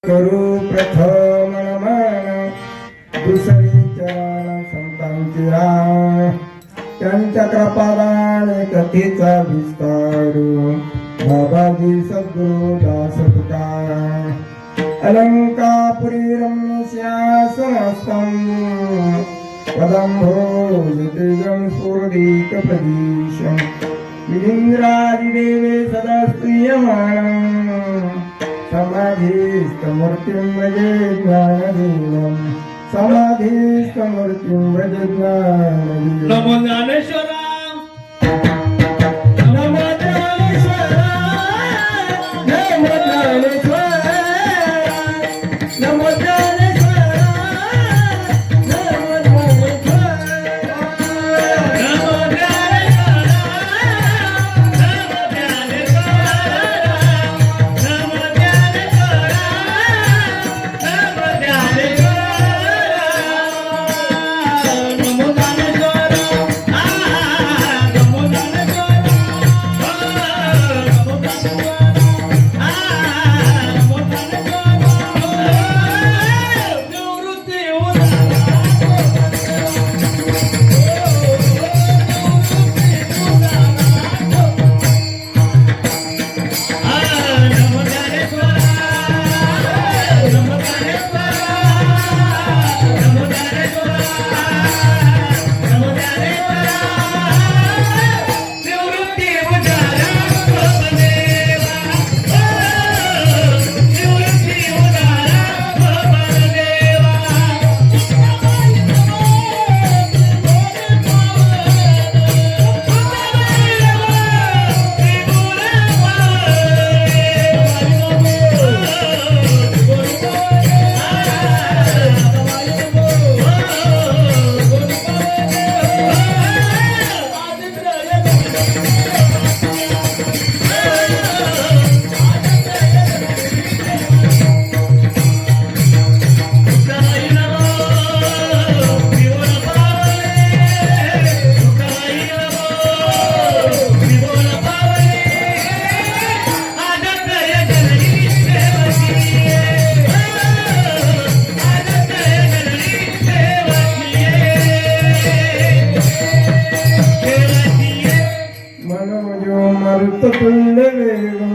करू प्रथम नमन दुसरी चरण संतांची त्यांच्या कृपादाने कथेचा विस्तार बाबाजी सद्गुरु दास तुकाराम अलंकापुरी रम्य सिंहासनस्थं पदंभोजतेजं स्फुरदीक प्रदीशं विलिंद्रादिदेवे सदा स्तूयमानं समाधिस्थमूर्तिं भजे ज्ञानदेवं समाधिस्थमूर्तिं भजे ज्ञानदेवं नमो ज्ञानेश्वरा नमो ज्ञानेश्वरा नमो ज्ञानेश्वरा नमो ज्ञानेश्वरा नमो ज्ञानेश्वरा नमो मरुततुल्यवेगं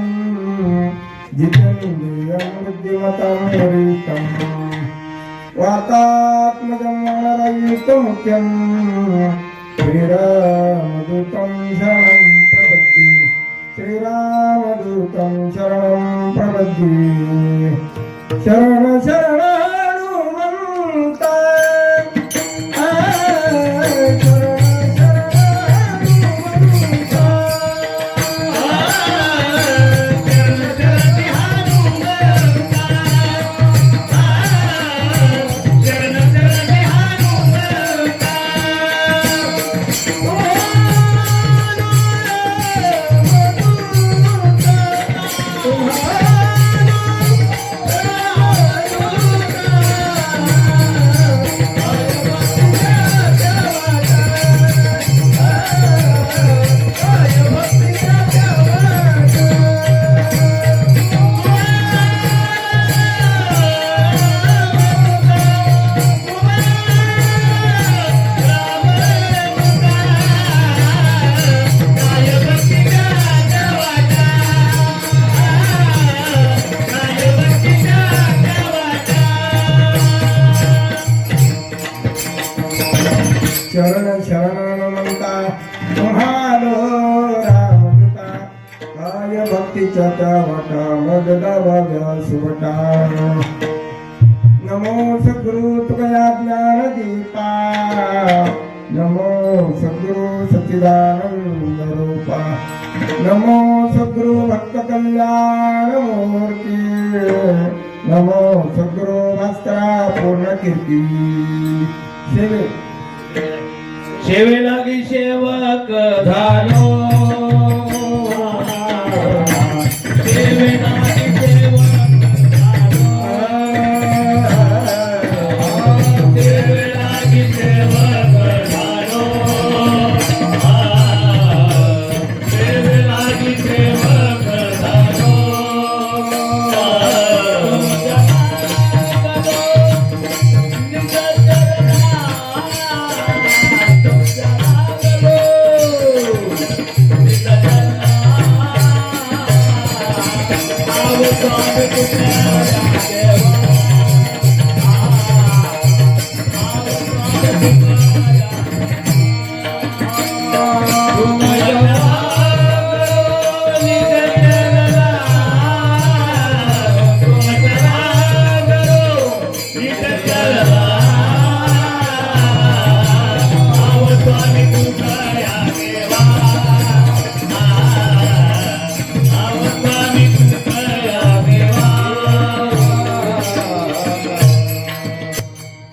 जितेन्द्रियं बुद्धिमतां वरिष्ठं वातात्मजं मनरयुतमुख्यं श्रीरामदूतं शरणं प्रपद्ये श्रीरामदूतं शरणं प्रपद्ये शरण शरण हनुमन्ता शरण शरण म्हणता तुम्हालो रामदूता काय भक्तीच्या त्या वाटा मगदा बाब्या सुवटा नमो सद्गुरु तुकया ज्ञान दीपा नमो सद्गुरु सच्चिदानंद रूपा नमो सद्गुरु भक्त कल्याण मूर्ती नमो सद्गुरु भास्करा पूर्ण कीर्ती शेवे लागी सेवक झालो शेवे लागी सेवक झालो शेवे लागी सेवक झालो शेवे लागी सेवक झालो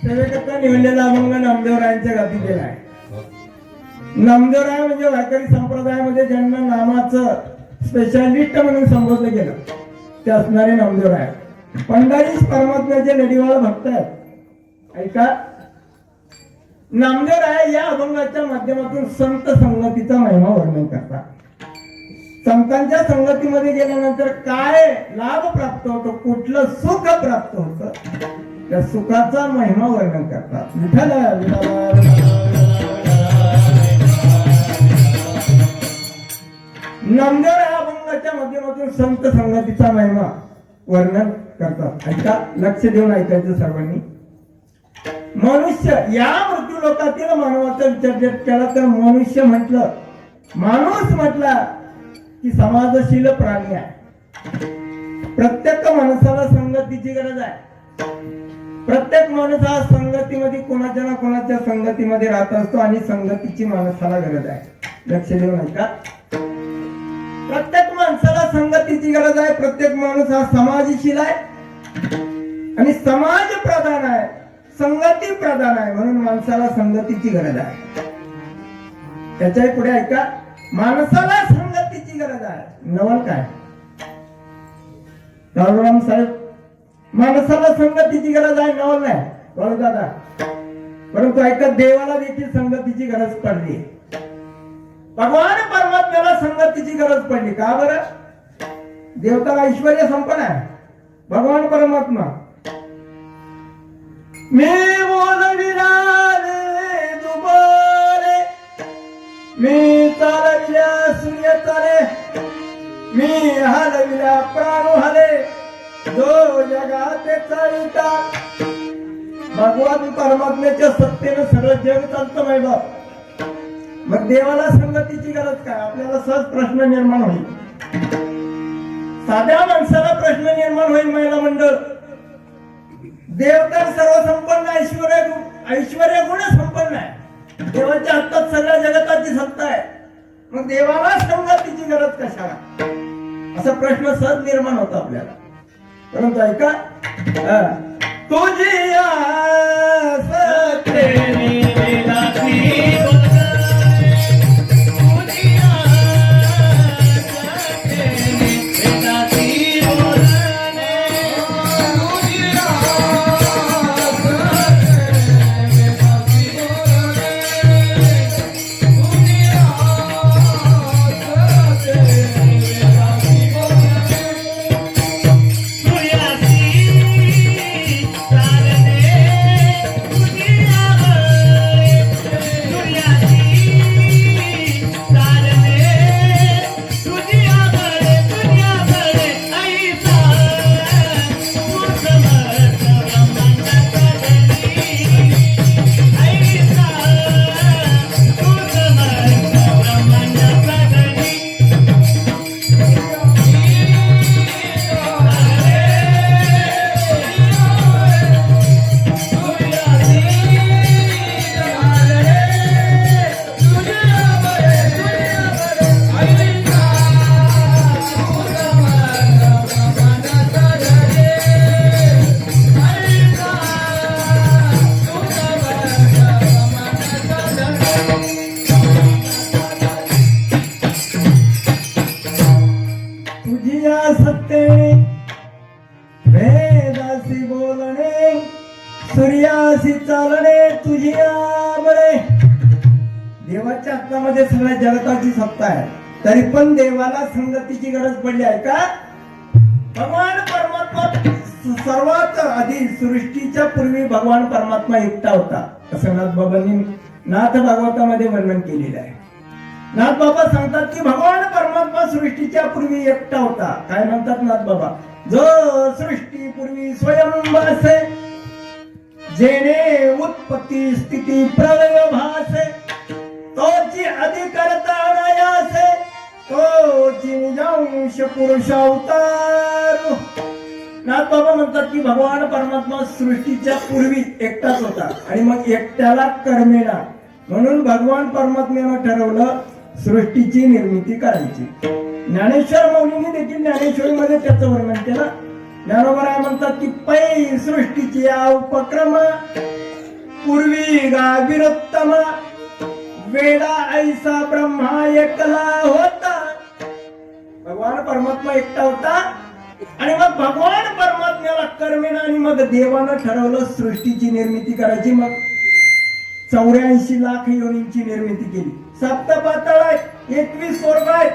सेवेकरता निवडलेला अभंग नामदेवरायांच्या गाती गेला आहे. नामदेवराय म्हणजे वारकरी संप्रदायामध्ये ज्यांना नामाचं स्पेशालिस्ट म्हणून संबोधलं गेलं ते असणारे नामदेवराय पंढरीस परमात्म्याचे लढीवाळ भक्त आहेत. ऐका, नामदेवराय या अभंगाच्या माध्यमातून संत संगतीचा महिमा वर्णन करतात. संतांच्या संगतीमध्ये गेल्यानंतर काय लाभ प्राप्त होतो, कुठलं सुख प्राप्त होतं, त्या सुखाचा महिमा वर्णन करतात. विठ्ठल नामदेवराय अभंगाच्या माध्यमातून संत संगतीचा महिमा वर्णन करतात. ऐका, लक्ष देऊन ऐकायचं सर्वांनी. मनुष्य या मृत्यू लोकातील मानवाचा विचार जर केला तर मनुष्य म्हटलं, माणूस म्हटला की समाजशील प्राणी आहे. प्रत्येक माणसाला संगतीची गरज आहे. प्रत्येक माणूस हा संगतीमध्ये कोणाच्या ना कोणाच्या संगतीमध्ये राहत असतो आणि संगतीची माणसाला गरज आहे. लक्ष देऊन ऐका, प्रत्येक माणसाला संगतीची गरज आहे. प्रत्येक माणूस हा समाजशील आहे आणि समाज प्रधान आहे, संगती प्रधान आहे, म्हणून माणसाला संगतीची गरज आहे. त्याच्याही पुढे ऐका, माणसाला संगतीची गरज आहे. नवल काय राम साहेब, माणसाला संगतीची गरज आहे, नवल नाही बाळू दादा. परंतु ऐका, देवाला देखील संगतीची गरज पडली. भगवान परमात्म्याला संगतीची गरज पडली. का बरं? देवताला ऐश्वर्य संपन्न आहे. भगवान परमात्मा मी बोलविला रे दुबारे, मी चालविल्या सूर्य चाले, मी हलविल्या प्राण हले, जो जगाते चालिता. भगवान परमात्म्याच्या सत्तेनं सगळं जग चालतं माय बाप. मग देवाला संगतीची गरज काय? आपल्याला सहज प्रश्न निर्माण होईल. साध्या माणसाला प्रश्न निर्माण होईल महिला मंडळ. देव तर सर्वसंपन्न ऐश्वर्य गुण संपन्न आहे. देवाच्या हातात सगळ्या जगताची सत्ता आहे. मग देवाला संगतीची गरज कशाला, असा प्रश्न सहज निर्माण होता आपल्याला. परंतु ऐका, तुझी वेदासी बोलणे, सूर्यासी चालणे, तुझी बळे. देवाच्या हातामध्ये सगळ्या जगताची सत्ता आहे, तरी पण देवाला संगतीची गरज पडली आहे का? भगवान परमात्मा सर्वात आधी सृष्टीच्या पूर्वी भगवान परमात्मा एकटा होता, असं नाथबाबांनी नाथ भागवतामध्ये वर्णन केलेलं आहे. नाथ बाबा सांगतात की भगवान परमात्मा सृष्टीच्या पूर्वी एकटा होता. काय म्हणतात नाथ बाबा? जो सृष्टी पूर्वी स्वयंभासे जेणे उत्पत्ती स्थिती प्रलय भासे तोची अधिकर्ता अनायासे तोची निजांश पुरुष अवतार. नाथ बाबा म्हणतात की भगवान परमात्मा सृष्टीच्या पूर्वी एकटाच होता आणि मग एकट्याला कर्मेला म्हणून भगवान परमात्म्यानं ठरवलं सृष्टीची निर्मिती करायची. ज्ञानेश्वर मौलींनी देखील ज्ञानेश्वरीमध्ये त्याचं वर्णन केलं. ज्ञानोबराय म्हणतात की पै सृष्टीची उपक्रम पूर्वी गाविरोत्तम वेडा ऐसा ब्रह्मा एकला होता. भगवान परमात्मा एकटा होता आणि मग भगवान परमात्म्याला कर्मेनं आणि मग देवानं ठरवलं सृष्टीची निर्मिती करायची. मग 84 लाख योनींची निर्मिती केली. सप्तपातळ आहेत, 21 स्वर्ग आहेत,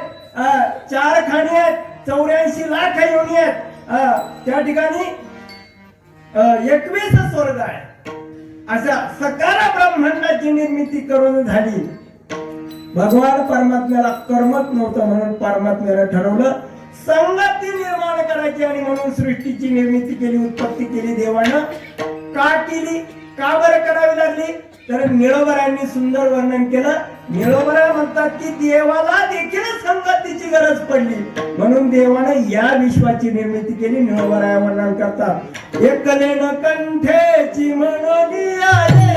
4 खाणी आहेत, 84 लाख योनी आहेत. त्या ठिकाणी 21 स्वर्ग आहे. अशा सकारा ब्रह्मांडाची निर्मिती करून झाली. भगवान परमात्म्याला करमत नव्हतं म्हणून परमात्म्याला ठरवलं संगती निर्माण करायची आणि म्हणून सृष्टीची निर्मिती केली, उत्पत्ती केली देवानं. का केली, का बरं करावी लागली तर निळोबरायांनी सुंदर वर्णन केलं. निळोबरा म्हणतात की देवाला देखील संगतीची गरज पडली म्हणून देवानं या विश्वाची निर्मिती केली. निळोबराया वर्णन करतात एकलेन कंठेची म्हणोनी आले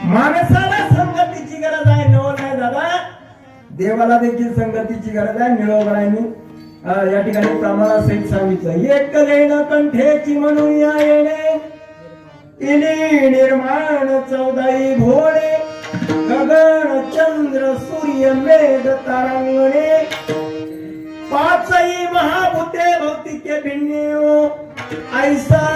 माणसाला संगतीची गरज आहे. नवल नाही दादा, देवाला देखील संगतीची गरज आहे. निळोबरायांनी या ठिकाणी प्रमाणासहित सांगितलं. एकलेन कंठेची म्हणून या येणे इली निर्माण 14 भोळे गगन चंद्र सूर्य मेघ तारांगणे 5 महाभूते भौतिके भिन्ने ऐसा